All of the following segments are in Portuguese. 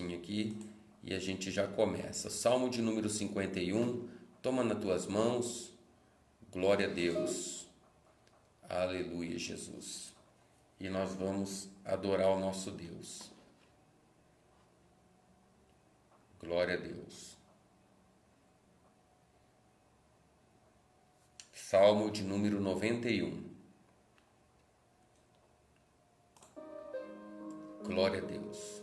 negocinho aqui e a gente já começa. Salmo de número 51, toma nas tuas mãos, glória a Deus, aleluia, Jesus. E nós vamos adorar o nosso Deus. Glória a Deus. Salmo de número 91. Glória a Deus.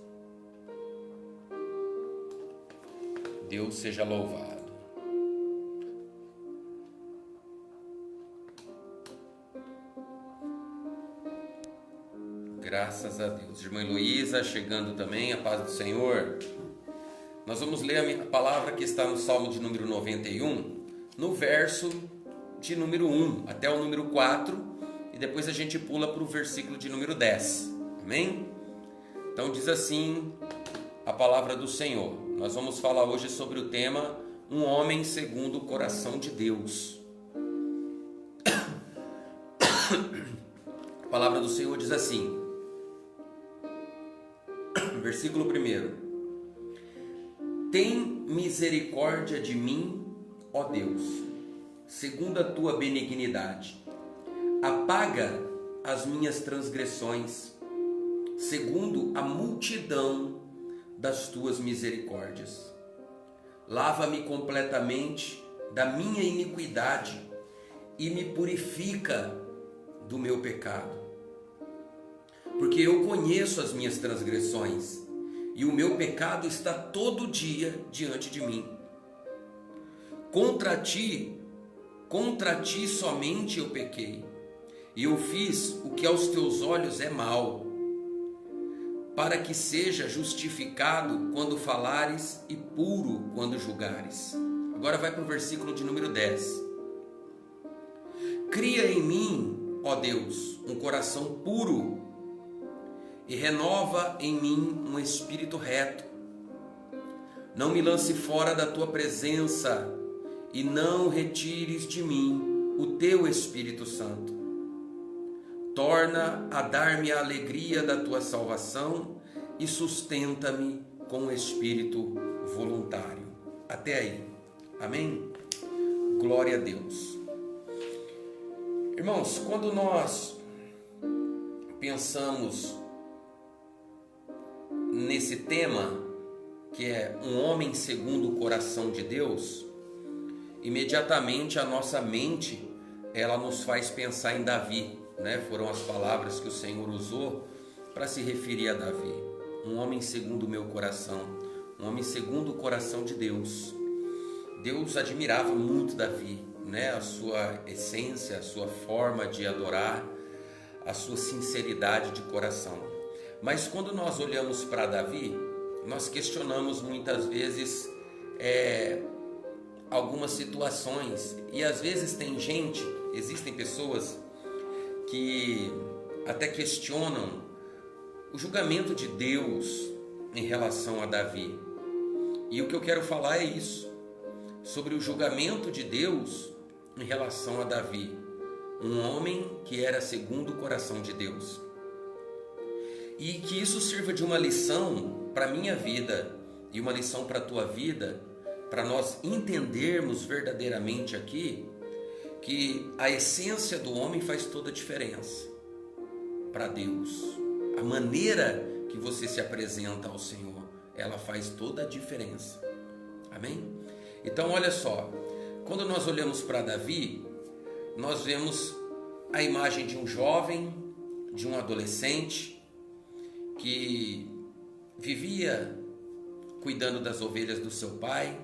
Deus seja louvado. Graças a Deus. Irmã Heloísa, chegando também, a paz do Senhor. Nós vamos ler a palavra que está no Salmo de número 91, no verso de número 1 até o número 4, e depois a gente pula para o versículo de número 10. Amém? Então diz assim a palavra do Senhor. Nós vamos falar hoje sobre o tema Um homem segundo o coração de Deus. A palavra do Senhor diz assim, versículo 1: Tem misericórdia de mim, ó Deus, segundo a tua benignidade. Apaga as minhas transgressões, segundo a multidão das tuas misericórdias. Lava-me completamente da minha iniquidade e me purifica do meu pecado. Porque eu conheço as minhas transgressões e o meu pecado está todo dia diante de mim. Contra ti somente eu pequei, e eu fiz o que aos teus olhos é mal, para que seja justificado quando falares e puro quando julgares. Agora vai para o versículo de número 10. Cria em mim, ó Deus, um coração puro, e renova em mim um espírito reto. Não me lance fora da tua presença, e não retires de mim o teu Espírito Santo. Torna a dar-me a alegria da tua salvação e sustenta-me com o espírito voluntário. Até aí. Amém? Glória a Deus. Irmãos, quando nós pensamos nesse tema, que é um homem segundo o coração de Deus, imediatamente a nossa mente, ela nos faz pensar em Davi, né? Foram as palavras que o Senhor usou para se referir a Davi. Um homem segundo o meu coração, um homem segundo o coração de Deus. Deus admirava muito Davi, né? A sua essência, a sua forma de adorar, a sua sinceridade de coração. Mas quando nós olhamos para Davi, nós questionamos muitas vezes algumas situações, e às vezes existem pessoas que até questionam o julgamento de Deus em relação a Davi. E o que eu quero falar é isso, sobre o julgamento de Deus em relação a Davi, um homem que era segundo o coração de Deus. E que isso sirva de uma lição para a minha vida e uma lição para a tua vida, para nós entendermos verdadeiramente aqui que a essência do homem faz toda a diferença para Deus. A maneira que você se apresenta ao Senhor, ela faz toda a diferença. Amém? Então olha só, quando nós olhamos para Davi, nós vemos a imagem de um jovem, de um adolescente, que vivia cuidando das ovelhas do seu pai,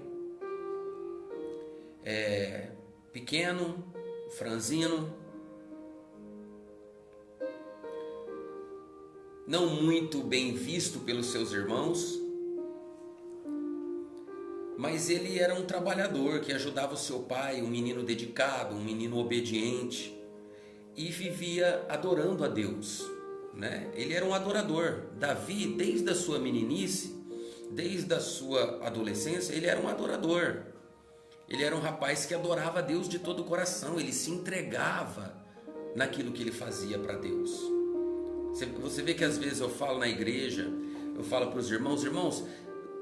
pequeno, franzino, não muito bem visto pelos seus irmãos, mas ele era um trabalhador que ajudava o seu pai, um menino dedicado, um menino obediente, e vivia adorando a Deus, né? Ele era um adorador. Davi, desde a sua meninice, desde a sua adolescência, ele era um adorador. Ele era um rapaz que adorava a Deus de todo o coração, ele se entregava naquilo que ele fazia para Deus. Você vê que às vezes eu falo na igreja, eu falo para os irmãos,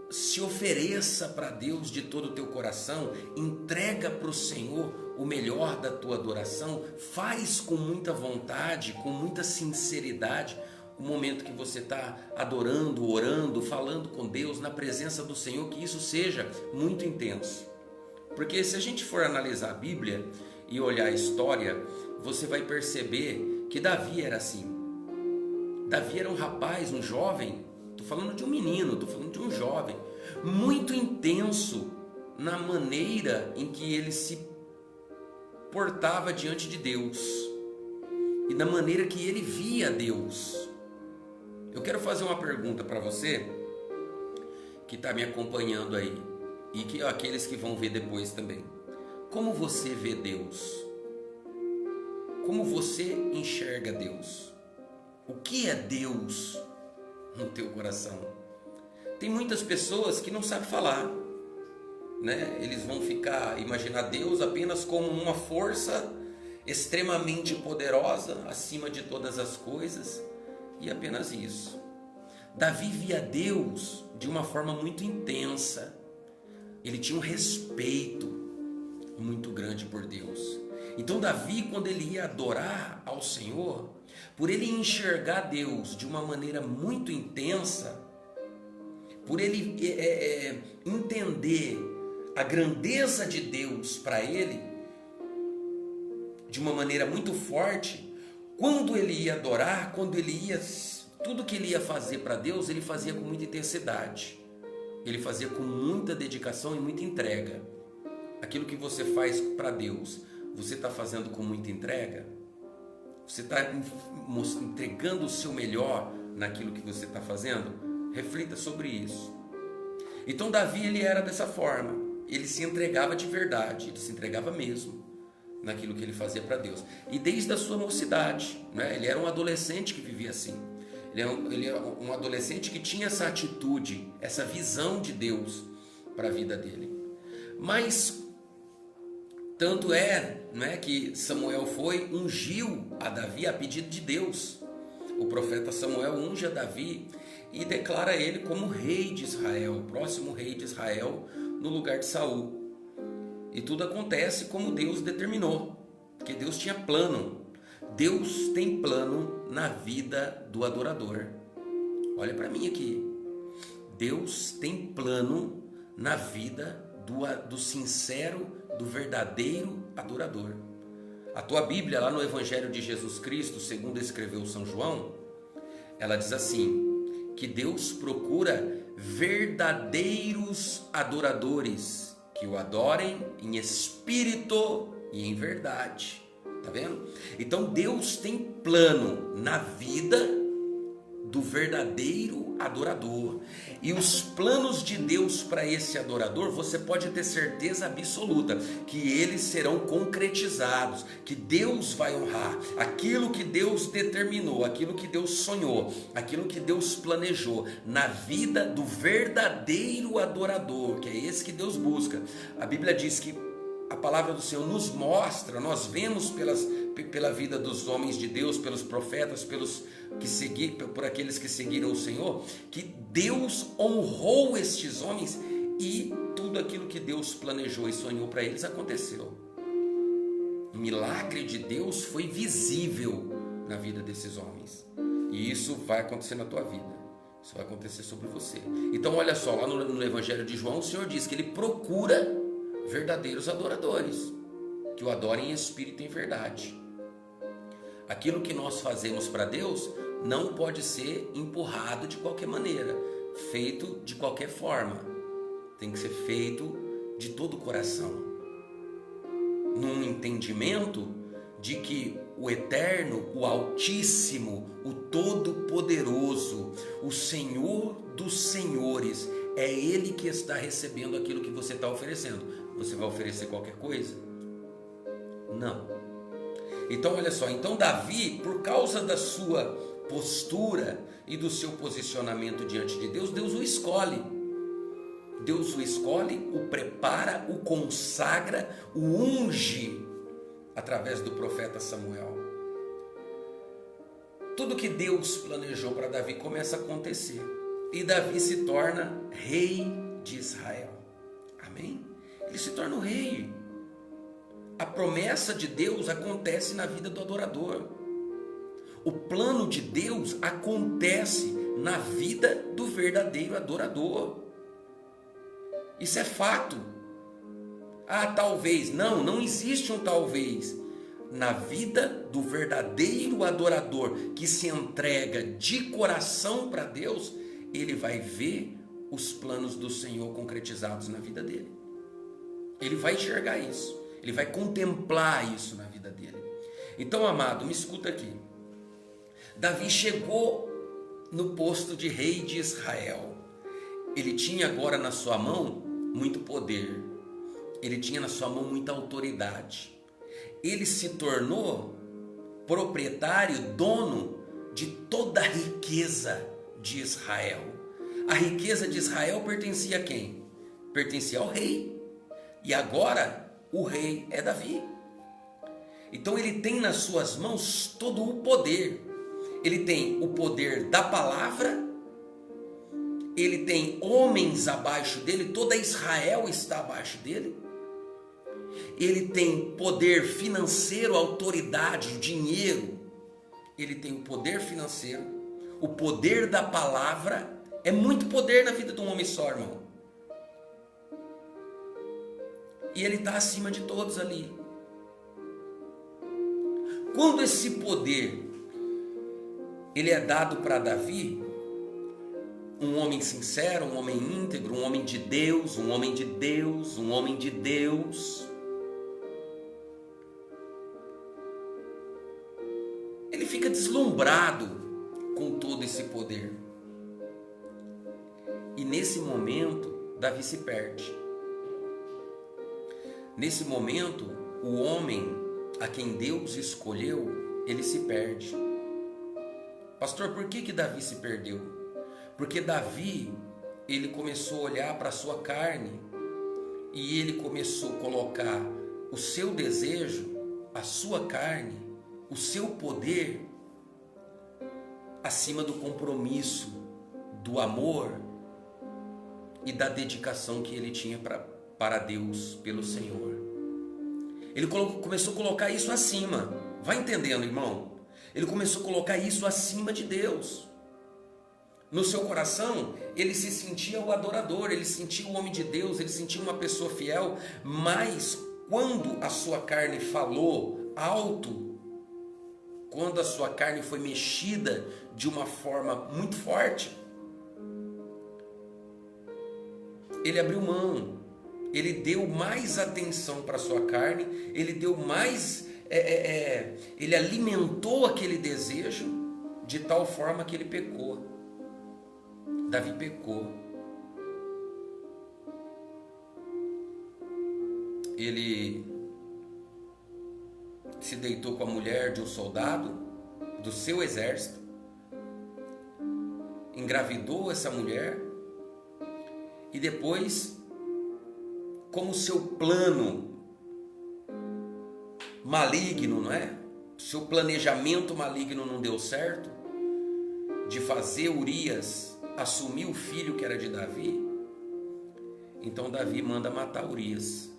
se ofereça para Deus de todo o teu coração, entrega para o Senhor o melhor da tua adoração, faz com muita vontade, com muita sinceridade, o momento que você está adorando, orando, falando com Deus, na presença do Senhor, que isso seja muito intenso. Porque se a gente for analisar a Bíblia e olhar a história, você vai perceber que Davi era assim. Davi era um rapaz, um jovem, estou falando de um menino, estou falando de um jovem, muito intenso na maneira em que ele se portava diante de Deus e na maneira que ele via Deus. Eu quero fazer uma pergunta para você que está me acompanhando aí e que aqueles que vão ver depois também. Como você vê Deus? Como você enxerga Deus? O que é Deus no teu coração? Tem muitas pessoas que não sabem falar, né? Eles vão imaginar Deus apenas como uma força extremamente poderosa, acima de todas as coisas, e apenas isso. Davi via Deus de uma forma muito intensa. Ele tinha um respeito muito grande por Deus. Então Davi, quando ele ia adorar ao Senhor, por ele enxergar Deus de uma maneira muito intensa, por ele entender a grandeza de Deus para ele de uma maneira muito forte, quando ele ia adorar, tudo que ele ia fazer para Deus, ele fazia com muita intensidade, ele fazia com muita dedicação e muita entrega. Aquilo que você faz para Deus, você está fazendo com muita entrega? Você está entregando o seu melhor naquilo que você está fazendo? Reflita sobre isso. Então Davi, ele era dessa forma. Ele se entregava de verdade, ele se entregava mesmo naquilo que ele fazia para Deus. E desde a sua mocidade, né? Ele era um adolescente que vivia assim. Ele era um adolescente que tinha essa atitude, essa visão de Deus para a vida dele. Mas tanto né, que Samuel ungiu a Davi a pedido de Deus. O profeta Samuel unge a Davi e declara ele como rei de Israel, o próximo rei de Israel, no lugar de Saul. E tudo acontece como Deus determinou, porque Deus tinha plano. Deus tem plano na vida do adorador. Olha para mim aqui. Deus tem plano na vida do sincero, do verdadeiro adorador. A tua Bíblia, lá no Evangelho de Jesus Cristo, segundo escreveu São João, ela diz assim, que Deus procura verdadeiros adoradores, que o adorem em espírito e em verdade. Tá vendo? Então Deus tem plano na vida do verdadeiro adorador. E os planos de Deus para esse adorador, você pode ter certeza absoluta que eles serão concretizados, que Deus vai honrar aquilo que Deus determinou, aquilo que Deus sonhou, aquilo que Deus planejou na vida do verdadeiro adorador, que é esse que Deus busca. A Bíblia diz que a palavra do Senhor nos mostra, nós vemos pela vida dos homens de Deus, pelos profetas, por aqueles que seguiram o Senhor, que Deus honrou estes homens e tudo aquilo que Deus planejou e sonhou para eles aconteceu. O milagre de Deus foi visível na vida desses homens. E isso vai acontecer na tua vida. Isso vai acontecer sobre você. Então olha só, lá no Evangelho de João, o Senhor diz que Ele procura verdadeiros adoradores, que o adorem em espírito e em verdade. Aquilo que nós fazemos para Deus não pode ser empurrado de qualquer maneira, feito de qualquer forma. Tem que ser feito de todo o coração, num entendimento de que o Eterno, o Altíssimo, o Todo-Poderoso, o Senhor dos Senhores, é Ele que está recebendo aquilo que você está oferecendo. Você vai oferecer qualquer coisa? Não. Então olha só, então Davi, por causa da sua postura e do seu posicionamento diante de Deus, Deus o escolhe. Deus o escolhe, o prepara, o consagra, o unge através do profeta Samuel. Tudo que Deus planejou para Davi começa a acontecer. e Davi se torna rei de Israel. Amém? Ele se torna o rei. A promessa de Deus acontece na vida do adorador. O plano de Deus acontece na vida do verdadeiro adorador. Isso é fato. Ah, talvez. Não, não existe um talvez. Na vida do verdadeiro adorador que se entrega de coração para Deus, ele vai ver os planos do Senhor concretizados na vida dele. Ele vai enxergar isso. Ele vai contemplar isso na vida dele. Então, amado, me escuta aqui. Davi chegou no posto de rei de Israel. Ele tinha agora na sua mão muito poder. Ele tinha na sua mão muita autoridade. Ele se tornou proprietário, dono de toda a riqueza de Israel. A riqueza de Israel pertencia a quem? Pertencia ao rei. E agora o rei é Davi. Então ele tem nas suas mãos todo o poder. Ele tem o poder da palavra, ele tem homens abaixo dele, toda Israel está abaixo dele. Ele tem poder financeiro, autoridade, dinheiro. Ele tem o poder financeiro, o poder da palavra. É muito poder na vida de um homem só, irmão. E ele está acima de todos ali. Quando esse poder ele é dado para Davi, um homem sincero, um homem íntegro, um homem de Deus, um homem de Deus, um homem de Deus, ele fica deslumbrado com todo esse poder. E nesse momento, Davi se perde. Nesse momento, o homem a quem Deus escolheu, ele se perde. Pastor, por que Davi se perdeu? Porque Davi, ele começou a olhar para a sua carne e ele começou a colocar o seu desejo, a sua carne, o seu poder acima do compromisso, do amor e da dedicação que ele tinha para Deus, pelo Senhor. Ele começou a colocar isso acima. Vai entendendo, irmão? Ele começou a colocar isso acima de Deus. No seu coração, ele se sentia o adorador, ele se sentia o homem de Deus, ele se sentia uma pessoa fiel, mas quando a sua carne falou alto, quando a sua carne foi mexida de uma forma muito forte, ele abriu mão, ele deu mais atenção para a sua carne, ele deu mais, ele alimentou aquele desejo de tal forma que ele pecou. Davi pecou. Ele se deitou com a mulher de um soldado do seu exército, engravidou essa mulher e depois, como seu plano maligno, não é? Seu planejamento maligno não deu certo, de fazer Urias assumir o filho que era de Davi, então Davi manda matar Urias.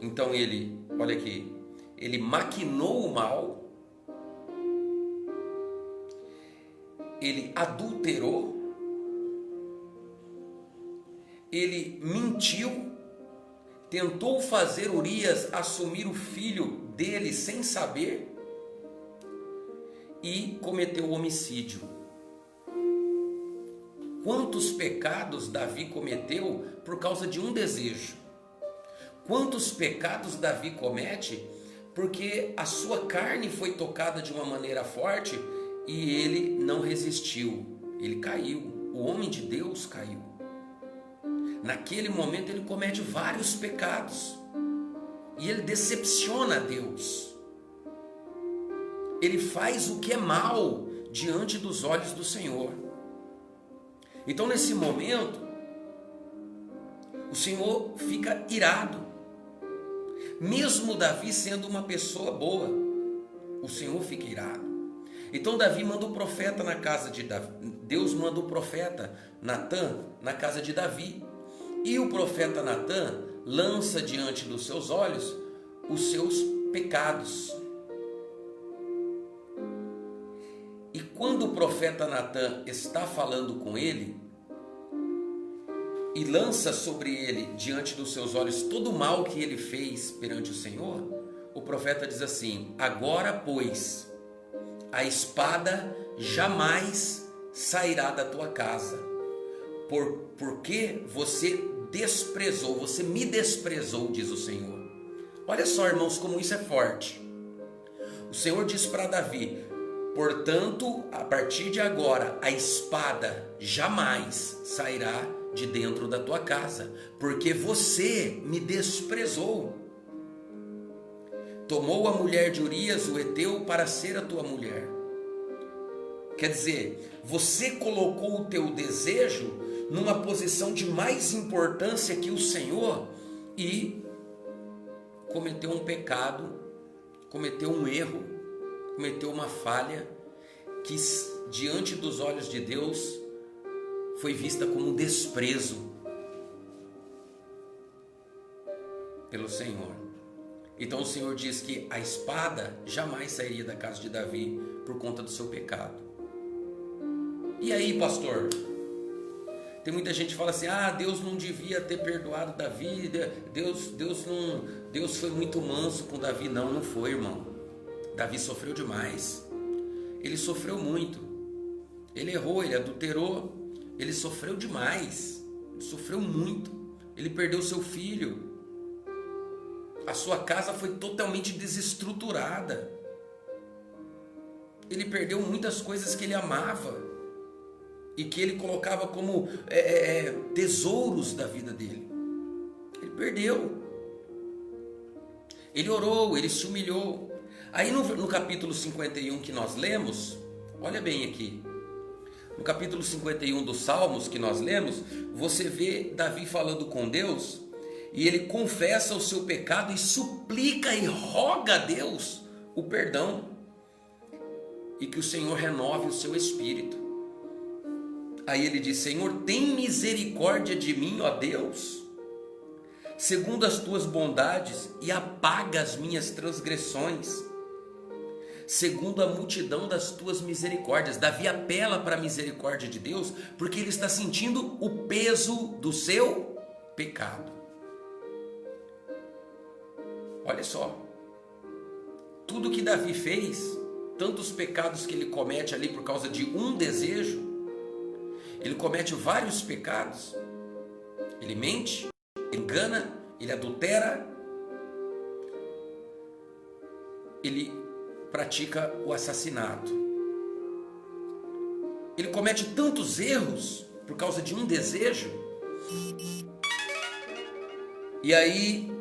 Então ele, olha aqui, ele maquinou o mal, ele adulterou, ele mentiu, tentou fazer Urias assumir o filho dele sem saber e cometeu homicídio. Quantos pecados Davi cometeu por causa de um desejo? Quantos pecados Davi comete porque a sua carne foi tocada de uma maneira forte e ele não resistiu, ele caiu, o homem de Deus caiu. Naquele momento ele comete vários pecados e ele decepciona a Deus. Ele faz o que é mal diante dos olhos do Senhor. Então nesse momento, o Senhor fica irado. Mesmo Davi sendo uma pessoa boa, o Senhor fica irado. Então Davi manda o profeta na casa de Davi. Deus manda o profeta Natã na casa de Davi. E o profeta Natã lança diante dos seus olhos os seus pecados. E quando o profeta Natã está falando com ele e lança sobre ele diante dos seus olhos todo o mal que ele fez perante o Senhor, o profeta diz assim: agora, pois, a espada jamais sairá da tua casa, porque você desprezou, você me desprezou, diz o Senhor. Olha só, irmãos, como isso é forte. O Senhor diz para Davi: portanto, a partir de agora, a espada jamais sairá de dentro da tua casa, porque você me desprezou. Tomou a mulher de Urias, o heteu, para ser a tua mulher. Quer dizer, você colocou o teu desejo numa posição de mais importância que o Senhor e cometeu um pecado, cometeu um erro, cometeu uma falha que diante dos olhos de Deus foi vista como desprezo pelo Senhor. Então o Senhor diz que a espada jamais sairia da casa de Davi por conta do seu pecado. E aí, pastor? Tem muita gente que fala assim: Deus não devia ter perdoado Davi, Deus foi muito manso com Davi. Não foi, irmão. Davi sofreu demais. Ele sofreu muito. Ele errou, ele adulterou. Ele sofreu demais. Ele sofreu muito. Ele perdeu seu filho. A sua casa foi totalmente desestruturada. Ele perdeu muitas coisas que ele amava e que ele colocava como tesouros da vida dele. Ele perdeu. Ele orou, ele se humilhou. Aí no capítulo 51 que nós lemos, olha bem aqui. No capítulo 51 dos Salmos que nós lemos, você vê Davi falando com Deus. E ele confessa o seu pecado e suplica e roga a Deus o perdão. E que o Senhor renove o seu espírito. Aí ele diz: Senhor, tem misericórdia de mim, ó Deus, segundo as tuas bondades, e apaga as minhas transgressões, segundo a multidão das tuas misericórdias. Davi apela para a misericórdia de Deus, porque ele está sentindo o peso do seu pecado. Olha só, tudo que Davi fez, tantos pecados que ele comete ali por causa de um desejo, ele comete vários pecados. Ele mente, ele engana, ele adultera, ele pratica o assassinato. Ele comete tantos erros por causa de um desejo. E aí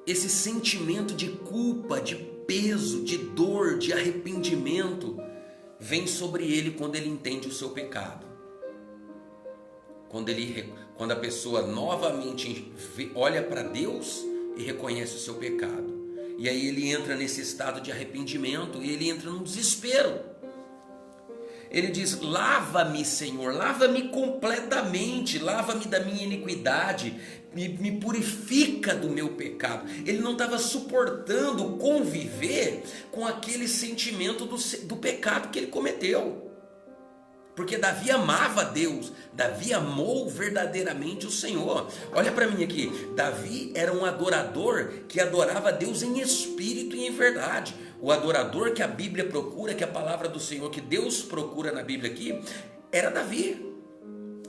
esse sentimento de culpa, de peso, de dor, de arrependimento vem sobre ele quando ele entende o seu pecado. Quando a pessoa novamente olha para Deus e reconhece o seu pecado. E aí ele entra nesse estado de arrependimento e ele entra num desespero. Ele diz: lava-me, Senhor, lava-me completamente, lava-me da minha iniquidade, me purifica do meu pecado. Ele não estava suportando conviver com aquele sentimento do pecado que ele cometeu. Porque Davi amava Deus, Davi amou verdadeiramente o Senhor. Olha para mim aqui, Davi era um adorador que adorava Deus em espírito e em verdade. O adorador que a Bíblia procura, que a palavra do Senhor, que Deus procura na Bíblia aqui, era Davi,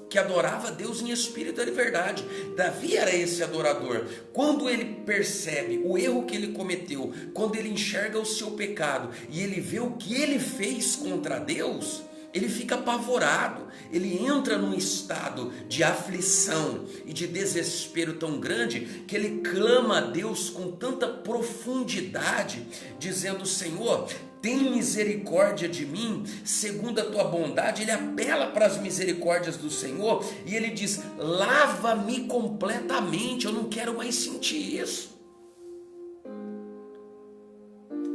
que adorava Deus em espírito e em verdade. Davi era esse adorador. Quando ele percebe o erro que ele cometeu, quando ele enxerga o seu pecado e ele vê o que ele fez contra Deus, ele fica apavorado, ele entra num estado de aflição e de desespero tão grande que ele clama a Deus com tanta profundidade, dizendo: Senhor, tem misericórdia de mim, segundo a tua bondade. Ele apela para as misericórdias do Senhor e ele diz: lava-me completamente, eu não quero mais sentir isso.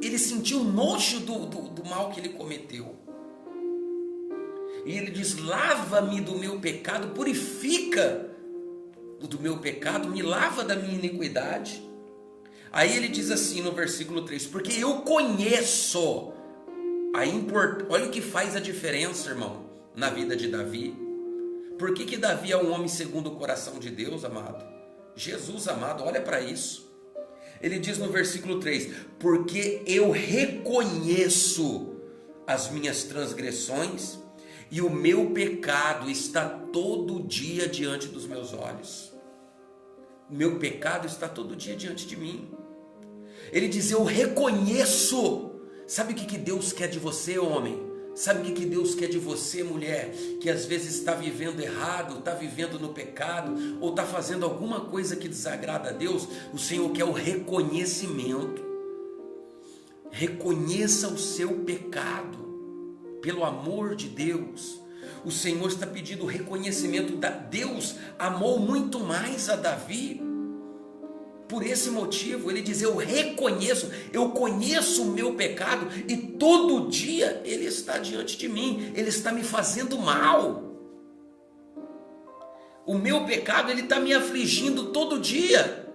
Ele sentiu nojo do mal que ele cometeu. E ele diz: lava-me do meu pecado, purifica do meu pecado, me lava da minha iniquidade. Aí ele diz assim no versículo 3: porque eu conheço. Olha o que faz a diferença, irmão, na vida de Davi. Por que Davi é um homem segundo o coração de Deus, amado? Jesus, amado, olha para isso. Ele diz no versículo 3: porque eu reconheço as minhas transgressões e o meu pecado está todo dia diante dos meus olhos. O meu pecado está todo dia diante de mim. Ele diz: eu reconheço. Sabe o que Deus quer de você, homem? Sabe o que Deus quer de você, mulher? Que às vezes está vivendo errado, está vivendo no pecado, ou está fazendo alguma coisa que desagrada a Deus. O Senhor quer o reconhecimento. Reconheça o seu pecado, pelo amor de Deus. O Senhor está pedindo reconhecimento. Deus amou muito mais a Davi. Por esse motivo, ele diz: eu reconheço, eu conheço o meu pecado e todo dia ele está diante de mim, ele está me fazendo mal. O meu pecado, ele está me afligindo todo dia.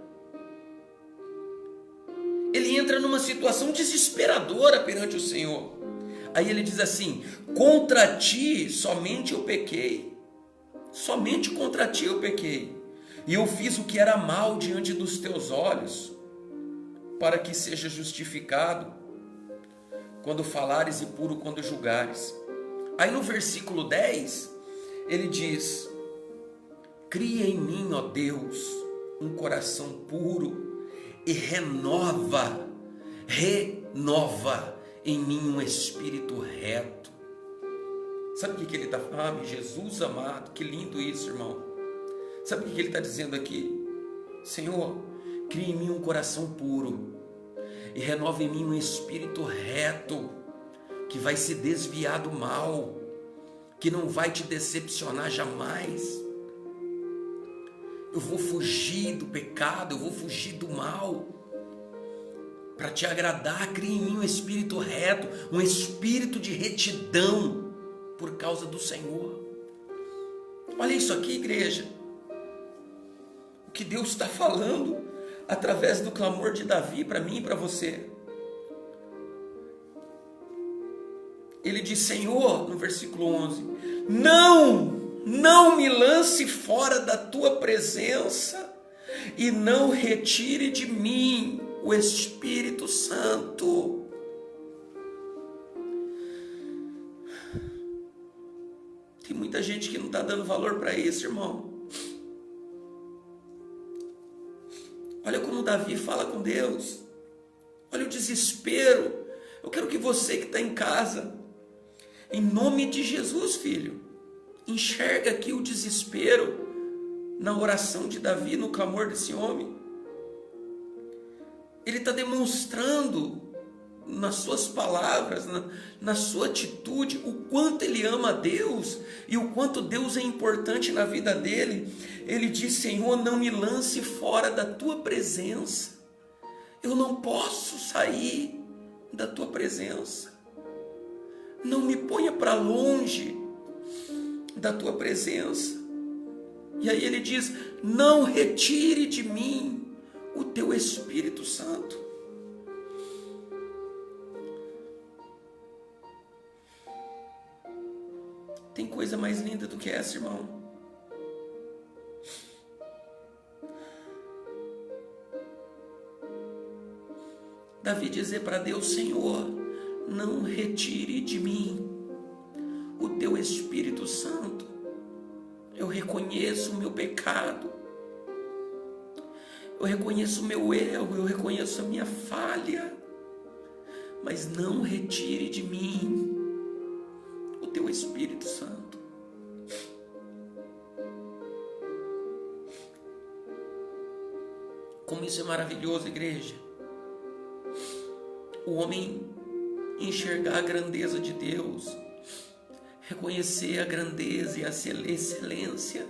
Ele entra numa situação desesperadora perante o Senhor. Aí ele diz assim: contra ti somente eu pequei, somente contra ti eu pequei. E eu fiz o que era mal diante dos teus olhos, para que seja justificado quando falares e puro quando julgares. Aí no versículo 10, ele diz: cria em mim, ó Deus, um coração puro e renova em mim um espírito reto. Sabe o que ele está falando? Jesus amado, que lindo isso, irmão. Sabe o que ele está dizendo aqui? Senhor, cria em mim um coração puro e renova em mim um espírito reto, que vai se desviar do mal, que não vai te decepcionar jamais. Eu vou fugir do pecado, eu vou fugir do mal, para te agradar. Cria em mim um espírito reto, um espírito de retidão, por causa do Senhor. Olha isso aqui, igreja. Que Deus está falando através do clamor de Davi para mim e para você. Ele diz: Senhor, no versículo 11, não me lance fora da tua presença e não retire de mim o Espírito Santo. Tem muita gente que não está dando valor para isso, irmão. Olha como Davi fala com Deus. Olha o desespero. Eu quero que você que está em casa, em nome de Jesus, filho, enxerga aqui o desespero na oração de Davi, no clamor desse homem. Ele está demonstrando nas suas palavras, na sua atitude, o quanto ele ama a Deus e o quanto Deus é importante na vida dele. Ele diz: Senhor, não me lance fora da tua presença. Eu não posso sair da tua presença. Não me ponha para longe da tua presença. E aí ele diz: não retire de mim o teu Espírito Santo. Tem coisa mais linda do que essa, irmão? Davi dizer para Deus: Senhor, não retire de mim o teu Espírito Santo. Eu reconheço o meu pecado, eu reconheço o meu erro, eu reconheço a minha falha, mas não retire de mim o teu Espírito Santo. Como isso é maravilhoso, igreja. O homem enxergar a grandeza de Deus, reconhecer a grandeza e a excelência,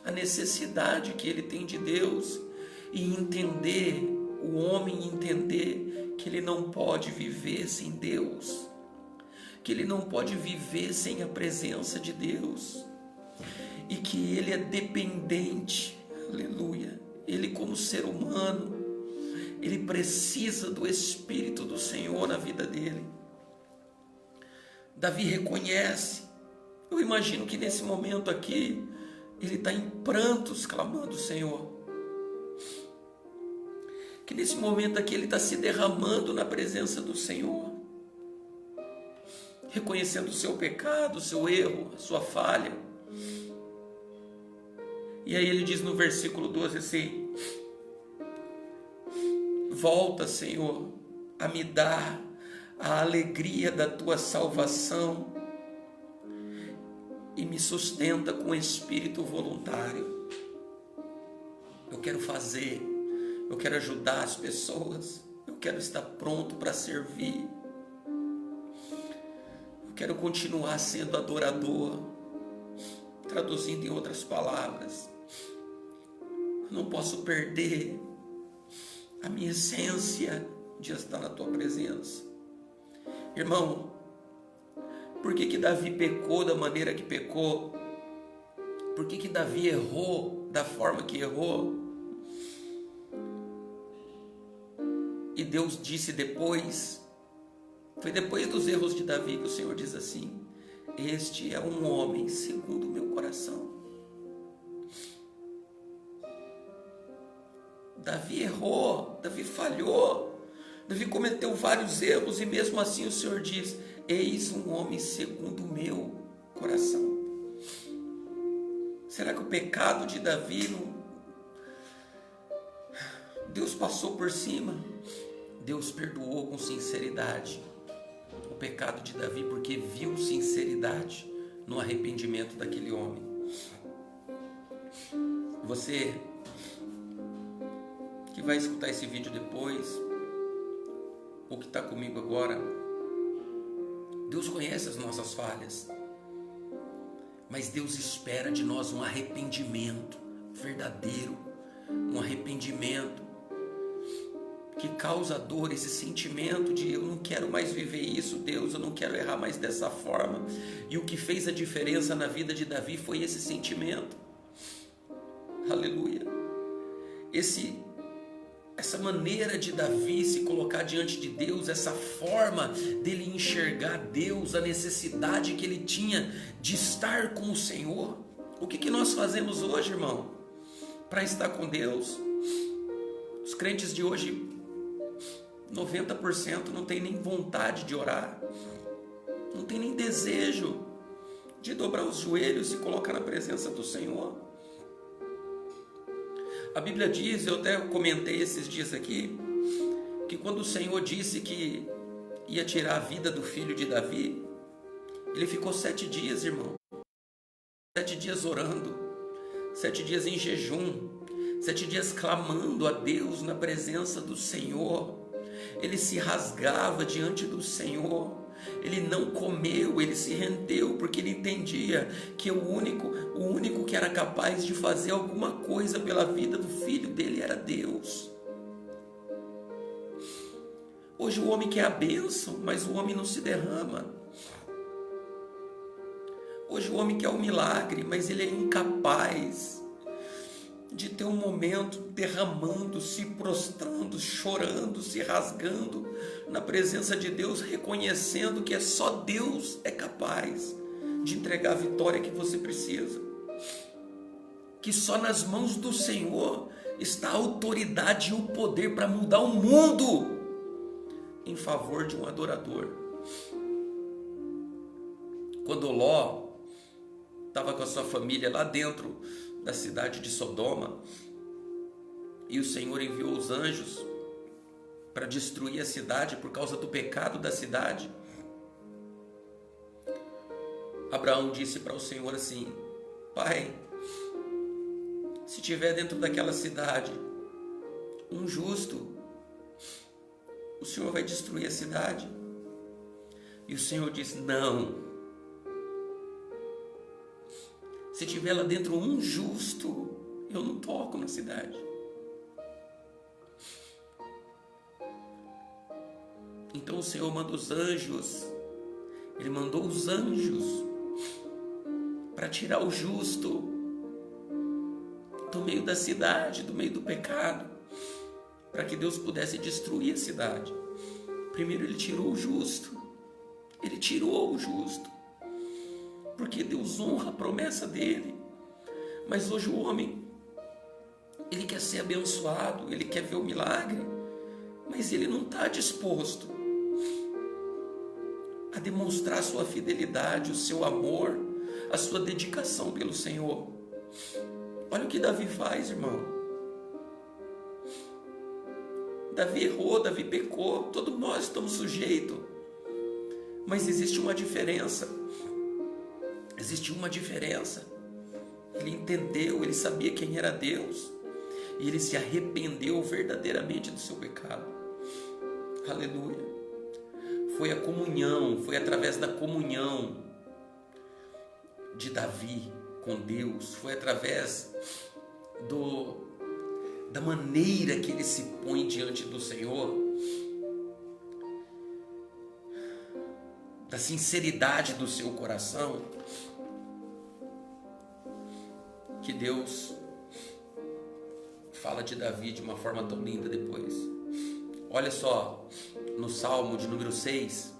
a necessidade que ele tem de Deus, e entender o homem entender que ele não pode viver sem Deus, que ele não pode viver sem a presença de Deus, e que ele é dependente, aleluia, ele como ser humano, ele precisa do Espírito do Senhor na vida dele. Davi reconhece, eu imagino que nesse momento aqui, ele está em prantos clamando: Senhor. Que nesse momento aqui ele está se derramando na presença do Senhor, reconhecendo o seu pecado, o seu erro, a sua falha. E aí ele diz no versículo 12 assim: volta, Senhor, a me dar a alegria da tua salvação e me sustenta com espírito voluntário. Eu quero fazer, eu quero ajudar as pessoas, eu quero estar pronto para servir, eu quero continuar sendo adorador. Traduzindo em outras palavras, eu não posso perder a minha essência de estar na tua presença. Irmão, por que Davi pecou da maneira que pecou? Por que Davi errou da forma que errou? E Deus disse depois, foi depois dos erros de Davi que o Senhor diz assim: este é um homem segundo o meu coração. Davi errou, Davi falhou, Davi cometeu vários erros, e mesmo assim o Senhor diz: eis um homem segundo o meu coração. Será que o pecado de Davi Deus passou por cima? Deus perdoou com sinceridade o pecado de Davi, porque viu sinceridade no arrependimento daquele homem. Você que vai escutar esse vídeo depois, ou que está comigo agora, Deus conhece as nossas falhas, mas Deus espera de nós um arrependimento verdadeiro, um arrependimento que causa dor, esse sentimento de eu não quero mais viver isso, Deus, eu não quero errar mais dessa forma. E o que fez a diferença na vida de Davi foi esse sentimento. Aleluia. Essa maneira de Davi se colocar diante de Deus, essa forma dele enxergar Deus, a necessidade que ele tinha de estar com o Senhor. O que nós fazemos hoje, irmão, para estar com Deus? Os crentes de hoje, 90% não tem nem vontade de orar, não tem nem desejo de dobrar os joelhos e colocar na presença do Senhor. A Bíblia diz, eu até comentei esses dias aqui, que quando o Senhor disse que ia tirar a vida do filho de Davi, ele ficou 7 dias, irmão, 7 dias orando, 7 dias em jejum, 7 dias clamando a Deus na presença do Senhor. Ele se rasgava diante do Senhor, ele não comeu, ele se rendeu, porque ele entendia que o único que era capaz de fazer alguma coisa pela vida do filho dele era Deus. Hoje o homem quer a bênção, mas o homem não se derrama. Hoje o homem quer o milagre, mas ele é incapaz de ter um momento derramando, se prostrando, chorando, se rasgando na presença de Deus, reconhecendo que só Deus é capaz de entregar a vitória que você precisa, que só nas mãos do Senhor está a autoridade e o poder para mudar o mundo em favor de um adorador. Quando Ló estava com a sua família lá dentro da cidade de Sodoma, e o Senhor enviou os anjos para destruir a cidade por causa do pecado da cidade, Abraão disse para o Senhor assim: Pai, se tiver dentro daquela cidade um justo, o Senhor vai destruir a cidade? E o Senhor disse: não. Se tiver lá dentro um justo, eu não toco na cidade. Então o Senhor manda os anjos. Ele mandou os anjos para tirar o justo do meio da cidade, do meio do pecado, para que Deus pudesse destruir a cidade. Primeiro ele tirou o justo. Ele tirou o justo, porque Deus honra a promessa dele. Mas hoje o homem, ele quer ser abençoado, ele quer ver o milagre, mas ele não está disposto a demonstrar a sua fidelidade, o seu amor, a sua dedicação pelo Senhor. Olha o que Davi faz, irmão. Davi errou, Davi pecou, todos nós estamos sujeitos. Mas existe uma diferença. Existiu uma diferença. Ele entendeu, ele sabia quem era Deus. E ele se arrependeu verdadeiramente do seu pecado. Aleluia. Foi a comunhão, foi através da comunhão de Davi com Deus. Foi através da maneira que ele se põe diante do Senhor, da sinceridade do seu coração, que Deus fala de Davi de uma forma tão linda depois. Olha só, no Salmo de número 6,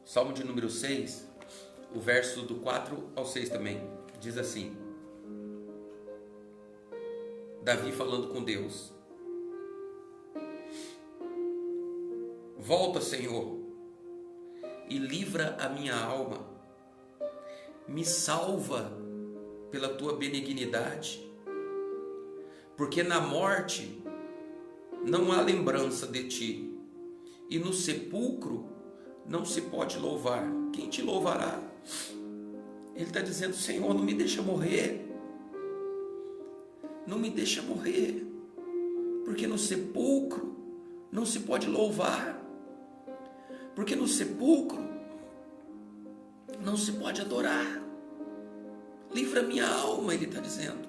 Salmo de número 6, o verso do 4 ao 6 também, diz assim, Davi falando com Deus: volta, Senhor, e livra a minha alma, me salva pela tua benignidade, porque na morte não há lembrança de ti, e no sepulcro não se pode louvar. Quem te louvará? Ele está dizendo: Senhor, não me deixa morrer, não me deixa morrer, porque no sepulcro não se pode louvar, porque no sepulcro não se pode adorar. Livra minha alma, ele está dizendo.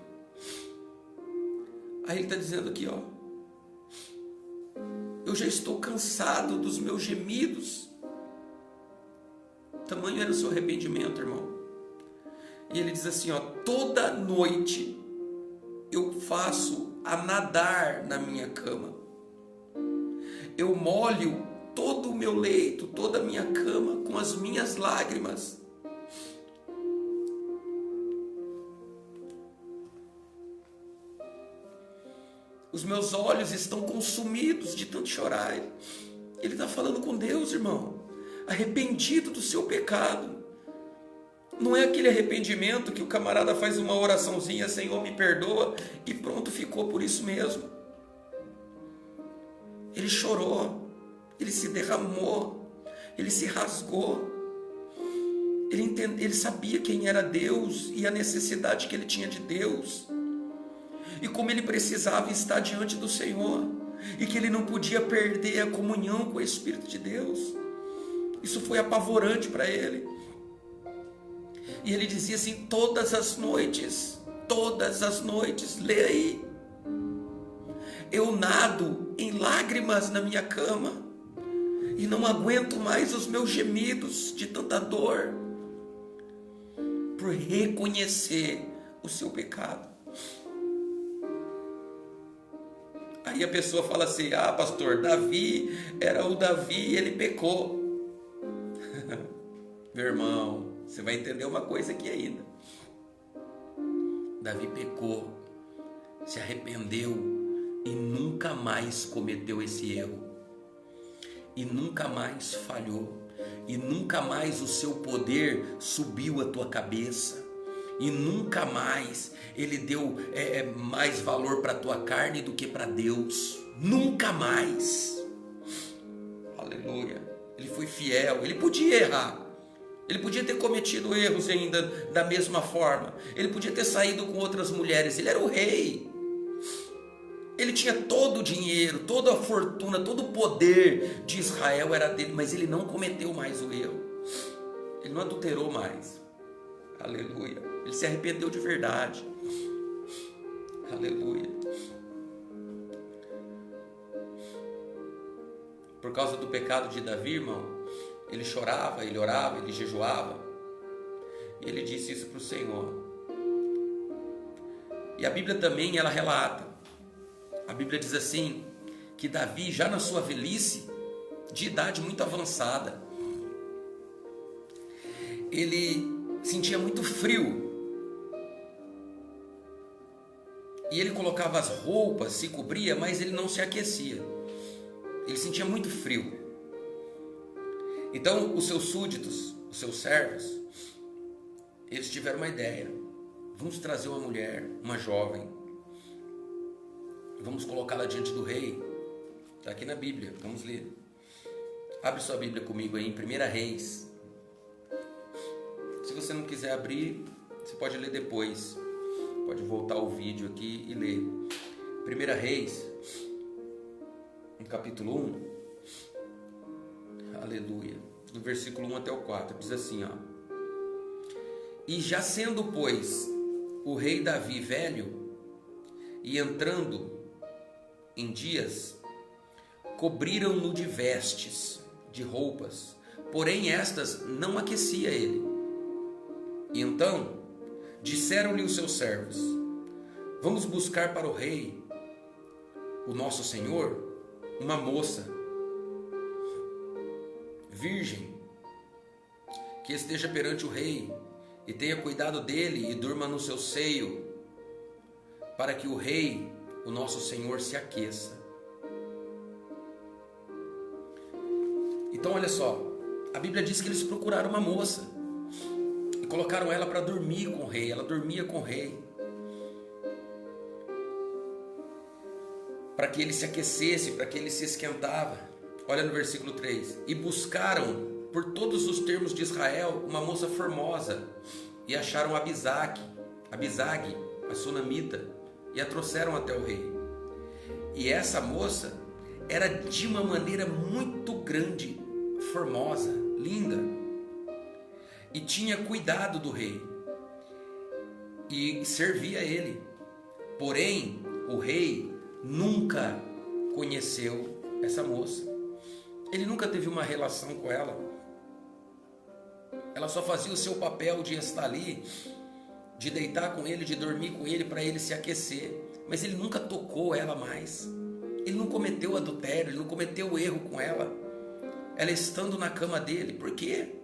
Aí ele está dizendo aqui, ó, eu já estou cansado dos meus gemidos. Tamanho era o seu arrependimento, irmão. E ele diz assim, ó, toda noite eu faço a nadar na minha cama. Eu molho todo o meu leito, toda a minha cama com as minhas lágrimas. Os meus olhos estão consumidos de tanto chorar. Ele está falando com Deus, irmão, arrependido do seu pecado. Não é aquele arrependimento que o camarada faz uma oraçãozinha, Senhor, me perdoa, e pronto, ficou por isso mesmo. Ele chorou, ele se derramou, ele se rasgou. Ele sabia quem era Deus e a necessidade que ele tinha de Deus. E como ele precisava estar diante do Senhor, e que ele não podia perder a comunhão com o Espírito de Deus. Isso foi apavorante para ele. E ele dizia assim, todas as noites, lê aí, eu nado em lágrimas na minha cama, e não aguento mais os meus gemidos de tanta dor, por reconhecer o seu pecado. Aí a pessoa fala assim, ah, pastor, Davi era o Davi, ele pecou. Meu irmão, você vai entender uma coisa aqui ainda. Davi pecou, se arrependeu e nunca mais cometeu esse erro. E nunca mais falhou. E nunca mais o seu poder subiu a tua cabeça. E nunca mais ele deu mais valor para a tua carne do que para Deus. Nunca mais. Aleluia. Ele foi fiel, ele podia errar. Ele podia ter cometido erros ainda da mesma forma. Ele podia ter saído com outras mulheres. Ele era o rei. Ele tinha todo o dinheiro, toda a fortuna, todo o poder de Israel era dele, mas ele não cometeu mais o erro. Ele não adulterou mais. Aleluia. Ele se arrependeu de verdade. Aleluia. por causa do pecado de Davi, irmão, ele chorava, ele orava, ele jejuava. E ele disse isso para o Senhor. E a Bíblia também, ela relata. A Bíblia diz assim, que Davi, já na sua velhice, de idade muito avançada, ele sentia muito frio. E ele colocava as roupas, se cobria, mas ele não se aquecia. Ele sentia muito frio. Então, os seus súditos, os seus servos, eles tiveram uma ideia. Vamos trazer uma mulher, uma jovem. Vamos colocá-la diante do rei. Está aqui na Bíblia, vamos ler. Abre sua Bíblia comigo aí em 1 Reis. Se você não quiser abrir, você pode ler depois. Pode voltar o vídeo aqui e ler. 1 Reis, no capítulo 1. Aleluia. Do versículo 1 até o 4. Diz assim, ó. E já sendo, pois, o rei Davi velho, e entrando em dias, cobriram-no de vestes, de roupas, porém estas não aquecia ele. E então disseram-lhe os seus servos: vamos buscar para o rei, o nosso senhor, uma moça virgem, que esteja perante o rei, e tenha cuidado dele e durma no seu seio, para que o rei, o nosso senhor, se aqueça. Então olha só, a Bíblia diz que eles procuraram uma moça e colocaram ela para dormir com o rei. Ela dormia com o rei, para que ele se aquecesse, para que ele se esquentava. Olha no versículo 3. E buscaram por todos os termos de Israel uma moça formosa, e acharam Abisag, a sunamita, e a trouxeram até o rei. E essa moça era de uma maneira muito grande, formosa, linda, e tinha cuidado do rei e servia ele. Porém, o rei nunca conheceu essa moça. Ele nunca teve uma relação com ela. Ela só fazia o seu papel de estar ali, de deitar com ele, de dormir com ele, para ele se aquecer. Mas ele nunca tocou ela mais. Ele não cometeu adultério, ele não cometeu erro com ela. Ela estando na cama dele. Por quê?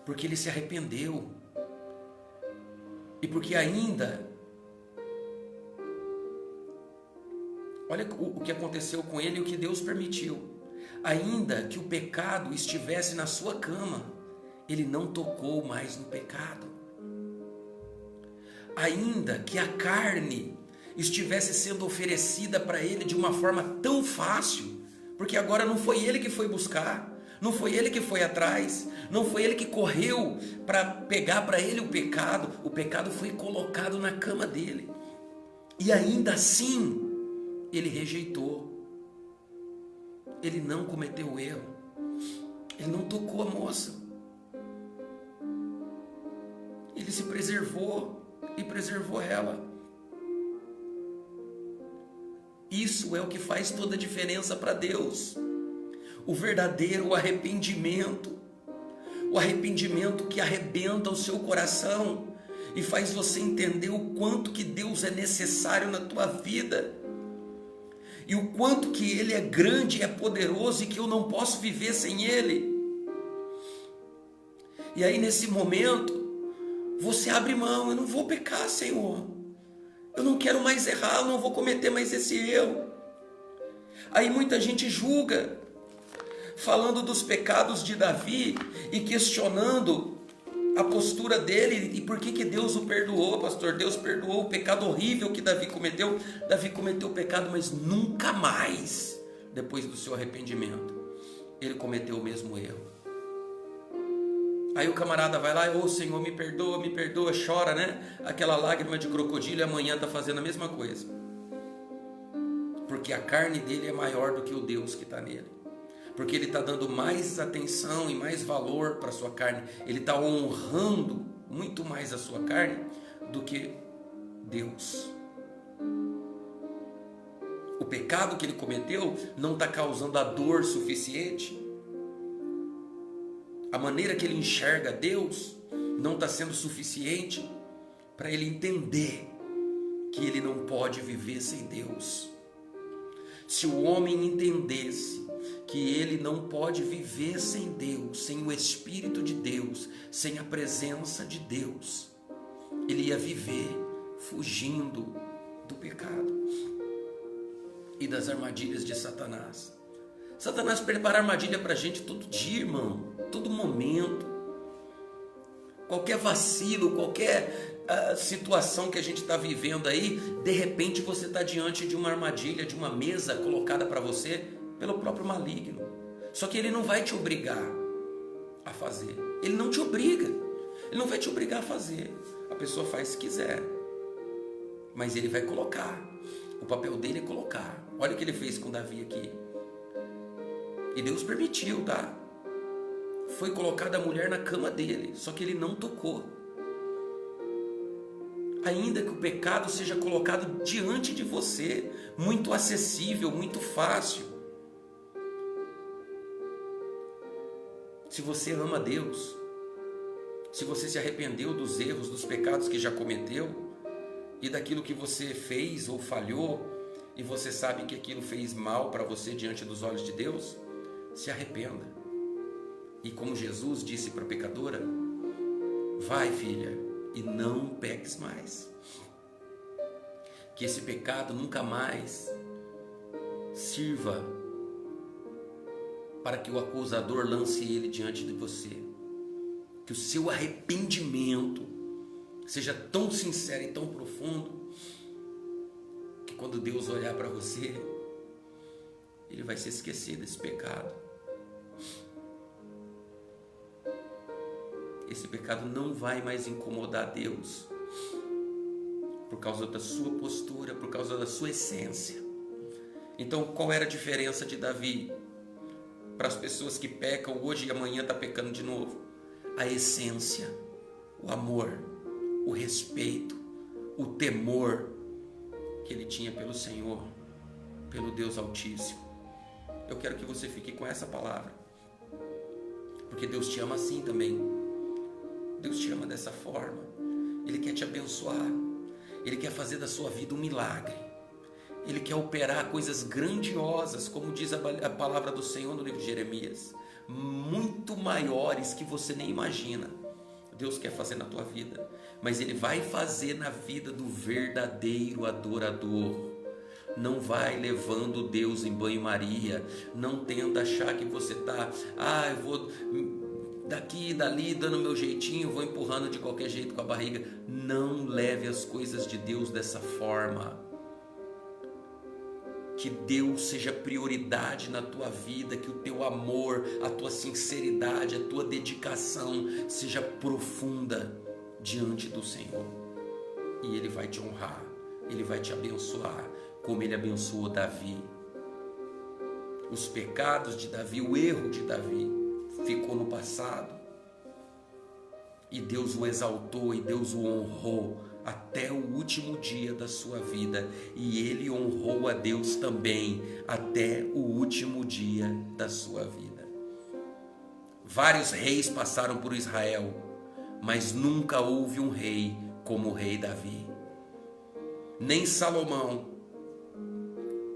Porque ele se arrependeu. E porque ainda... Olha o que aconteceu com ele e o que Deus permitiu. Ainda que o pecado estivesse na sua cama, ele não tocou mais no pecado. Ainda que a carne estivesse sendo oferecida para ele de uma forma tão fácil, porque agora não foi ele que foi buscar, não foi ele que foi atrás, não foi ele que correu para pegar para ele o pecado foi colocado na cama dele. E ainda assim, ele rejeitou. Ele não cometeu erro. Ele não tocou a moça. Ele se preservou e preservou ela. Isso é o que faz toda a diferença para Deus. O verdadeiro arrependimento. O arrependimento que arrebenta o seu coração e faz você entender o quanto que Deus é necessário na tua vida. E o quanto que Ele é grande, é poderoso e que eu não posso viver sem Ele. E aí nesse momento, você abre mão: eu não vou pecar, Senhor. Eu não quero mais errar, eu não vou cometer mais esse erro. Aí muita gente julga, falando dos pecados de Davi e questionando a postura dele e por que Deus o perdoou, pastor. Deus perdoou o pecado horrível que Davi cometeu. Davi cometeu o pecado, mas nunca mais, depois do seu arrependimento, ele cometeu o mesmo erro. Aí o camarada vai lá: ô Senhor, me perdoa, chora, né? Aquela lágrima de crocodilo, e amanhã está fazendo a mesma coisa. Porque a carne dele é maior do que o Deus que está nele. Porque ele está dando mais atenção e mais valor para a sua carne. Ele está honrando muito mais a sua carne do que Deus. O O pecado que ele cometeu não está causando a dor suficiente. A maneira que ele enxerga Deus não está sendo suficiente para ele entender que ele não pode viver sem Deus. Se o homem entendesse que ele não pode viver sem Deus, sem o Espírito de Deus, sem a presença de Deus, ele ia viver fugindo do pecado e das armadilhas de Satanás. Satanás prepara armadilha para a gente todo dia, irmão, todo momento. Qualquer vacilo, qualquer situação que a gente está vivendo aí, de repente você está diante de uma armadilha, de uma mesa colocada para você pelo próprio maligno. Só que ele não vai te obrigar a fazer. Ele não te obriga. Ele não vai te obrigar a fazer. A pessoa faz se quiser. Mas ele vai colocar. O papel dele é colocar. Olha o que ele fez com Davi aqui. E Deus permitiu, tá? Foi colocada a mulher na cama dele, só que ele não tocou. Ainda que o pecado seja colocado diante de você, muito acessível, muito fácil. Se você ama Deus, se você se arrependeu dos erros, dos pecados que já cometeu, e daquilo que você fez ou falhou, e você sabe que aquilo fez mal para você diante dos olhos de Deus, se arrependa. E como Jesus disse para a pecadora, vai, filha, e não peques mais. Que esse pecado nunca mais sirva para que o acusador lance ele diante de você. Que o seu arrependimento seja tão sincero e tão profundo, que quando Deus olhar para você, ele vai se esquecer desse pecado. Esse pecado não vai mais incomodar Deus, por causa da sua postura, por causa da sua essência. Então, qual era a diferença de Davi para as pessoas que pecam hoje e amanhã está pecando de novo? A essência, o amor, o respeito, o temor que ele tinha pelo Senhor, pelo Deus Altíssimo. Eu quero que você fique com essa palavra, porque Deus te ama assim também. Deus te ama dessa forma. Ele quer te abençoar. Ele quer fazer da sua vida um milagre. Ele quer operar coisas grandiosas, como diz a palavra do Senhor no livro de Jeremias, muito maiores que você nem imagina. Deus quer fazer na tua vida, mas Ele vai fazer na vida do verdadeiro adorador. Não vai levando Deus em banho-maria. Não tenta achar que você está, eu vou daqui e dali, dando meu jeitinho, vou empurrando de qualquer jeito com a barriga. Não leve as coisas de Deus dessa forma. Que Deus seja prioridade na tua vida, que o teu amor, a tua sinceridade, a tua dedicação seja profunda diante do Senhor. E Ele vai te honrar, Ele vai te abençoar, como Ele abençoou Davi. Os pecados de Davi, o erro de Davi, ficou no passado, e Deus o exaltou e Deus o honrou até o último dia da sua vida, e ele honrou a Deus também até o último dia da sua vida. Vários reis passaram por Israel, mas nunca houve um rei como o rei Davi. Nem Salomão,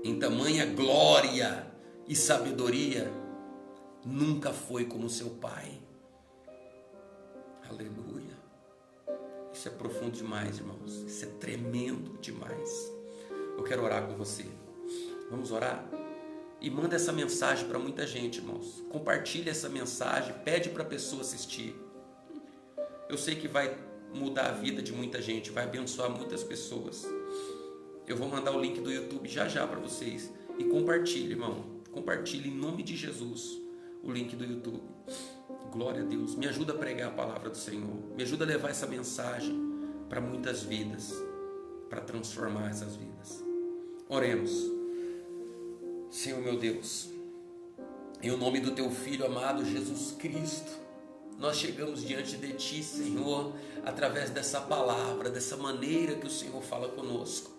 em tamanha glória e sabedoria, nunca foi como seu pai. Aleluia. Isso é profundo demais, irmãos. Isso é tremendo demais. Eu quero orar com você. Vamos orar? E manda essa mensagem para muita gente, irmãos. Compartilha essa mensagem, pede para a pessoa assistir. Eu sei que vai mudar a vida de muita gente, vai abençoar muitas pessoas. Eu vou mandar o link do YouTube já para vocês. E compartilhe, irmão. Compartilhe em nome de Jesus o link do YouTube. Glória a Deus. Me ajuda a pregar a palavra do Senhor. Me ajuda a levar essa mensagem para muitas vidas, para transformar essas vidas. Oremos. Senhor meu Deus, em nome do Teu Filho amado Jesus Cristo, nós chegamos diante de Ti, Senhor, através dessa palavra, dessa maneira que o Senhor fala conosco.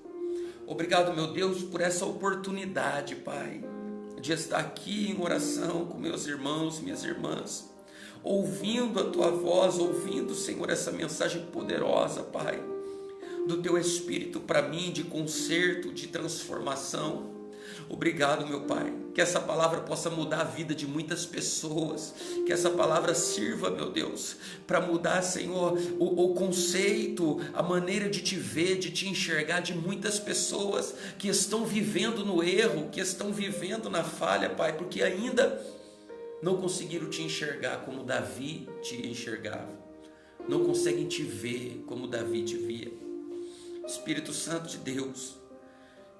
Obrigado, meu Deus, por essa oportunidade, Pai, de estar aqui em oração com meus irmãos e minhas irmãs, ouvindo a Tua voz, ouvindo, Senhor, essa mensagem poderosa, Pai, do Teu Espírito para mim, de conserto, de transformação. Obrigado, meu Pai, que essa palavra possa mudar a vida de muitas pessoas, que essa palavra sirva, meu Deus, para mudar, Senhor, o conceito, a maneira de Te ver, de Te enxergar de muitas pessoas que estão vivendo no erro, que estão vivendo na falha, Pai, porque ainda não conseguiram Te enxergar como Davi Te enxergava, não conseguem Te ver como Davi Te via. Espírito Santo de Deus,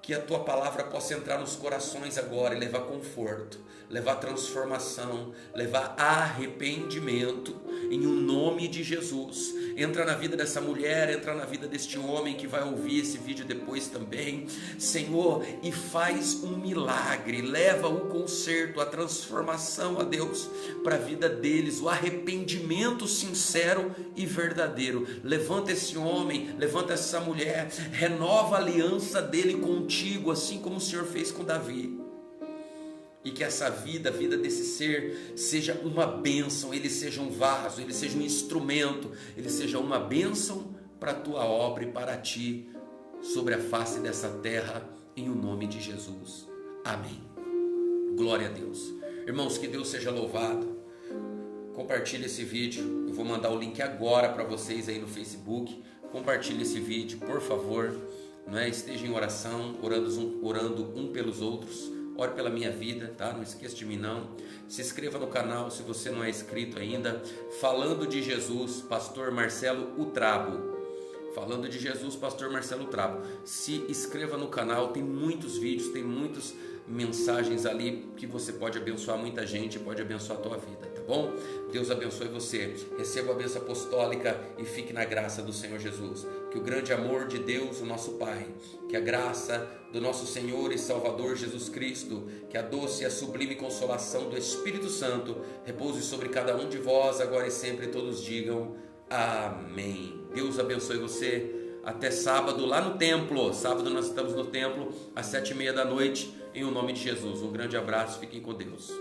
que a Tua palavra possa entrar nos corações agora e levar conforto, levar transformação, levar arrependimento, em um nome de Jesus. Entra na vida dessa mulher, entra na vida deste homem que vai ouvir esse vídeo depois também, Senhor, e faz um milagre, leva o conserto, a transformação, a Deus, para a vida deles, o arrependimento sincero e verdadeiro. Levanta esse homem, levanta essa mulher, renova a aliança dele contigo, assim como o Senhor fez com Davi. E que essa vida, a vida desse ser, seja uma bênção, ele seja um vaso, ele seja um instrumento, ele seja uma bênção para a Tua obra e para Ti, sobre a face dessa terra, em o nome de Jesus. Amém. Glória a Deus. Irmãos, que Deus seja louvado. Compartilhe esse vídeo, eu vou mandar o link agora para vocês aí no Facebook. Compartilhe esse vídeo, por favor. Esteja em oração, orando um pelos outros. Ore pela minha vida, tá? Não esqueça de mim não. Se inscreva no canal se você não é inscrito ainda. Falando de Jesus, Pastor Marcelo Utrabo. Falando de Jesus, Pastor Marcelo Utrabo. Se inscreva no canal, tem muitos vídeos, tem muitas mensagens ali que você pode abençoar muita gente, pode abençoar a tua vida, tá bom? Deus abençoe você. Receba a bênção apostólica e fique na graça do Senhor Jesus. Que o grande amor de Deus, o nosso Pai, que a graça do nosso Senhor e Salvador Jesus Cristo, que a doce e a sublime consolação do Espírito Santo repouse sobre cada um de vós, agora e sempre, todos digam amém. Deus abençoe você. Até sábado lá no templo. Sábado nós estamos no templo às 7:30 da noite, em o nome de Jesus. Um grande abraço, fiquem com Deus.